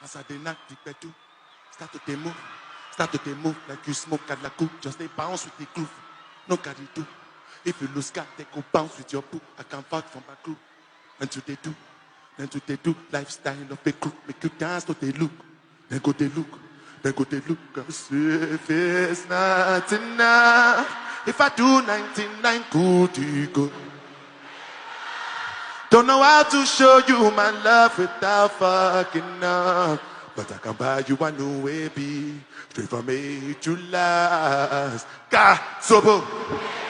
As I dey knock the pedal, start to dey move like you smoke at la cook. Just dey bounce with the groove, no carry do. If you lose cat, they go bounce with your boo. I can vouch for my crew. And to they do, lifestyle of a crew. Make you dance to they look, then go they look, then go they look. Cause if it's not enough, if I do 99 good, you go. Don't know how to show you my love without fucking up. But I can buy you a new baby, straight from A to last. God, sobo.